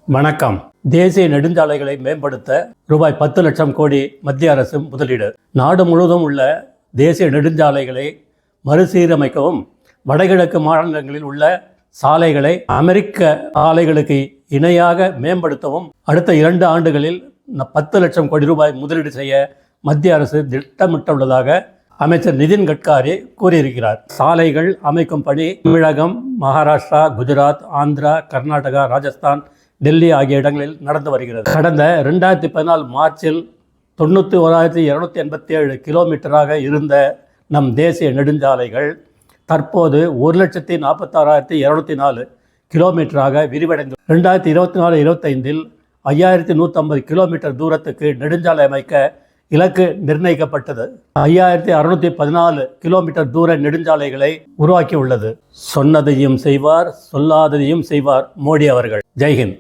வணக்கம். தேசிய நெடுஞ்சாலைகளை மேம்படுத்த ரூபாய் 10 லட்சம் கோடி மத்திய அரசு முதலீடு. நாடு முழுவதும் உள்ள தேசிய நெடுஞ்சாலைகளை மறுசீரமைக்கவும், வடகிழக்கு மாநிலங்களில் உள்ள சாலைகளை அமெரிக்க சாலைகளுக்கு இணையாக மேம்படுத்தவும் அடுத்த 2 ஆண்டுகளில் 10 லட்சம் கோடி ரூபாய் முதலீடு செய்ய மத்திய அரசு திட்டமிட்டுள்ளதாக அமைச்சர் நிதின் கட்காரி கூறியிருக்கிறார். சாலைகள் அமைக்கும் பணி தமிழகம், மகாராஷ்டிரா, குஜராத், ஆந்திரா, கர்நாடகா, ராஜஸ்தான், டெல்லி ஆகிய இடங்களில் நடந்து வருகிறது. கடந்த 2014 மார்ச்சில் 91,287 கிலோமீட்டராக இருந்த நம் தேசிய நெடுஞ்சாலைகள் தற்போது 1,46,204 கிலோமீட்டராக விரிவடைந்து 2024-25 5,150 கிலோமீட்டர் தூரத்துக்கு நெடுஞ்சாலை அமைக்க இலக்கு நிர்ணயிக்கப்பட்டது. 5,614 கிலோமீட்டர் தூர நெடுஞ்சாலைகளை உருவாக்கியுள்ளது. சொன்னதையும் செய்வார், சொல்லாததையும் செய்வார் மோடி அவர்கள். ஜெய்ஹிந்த்.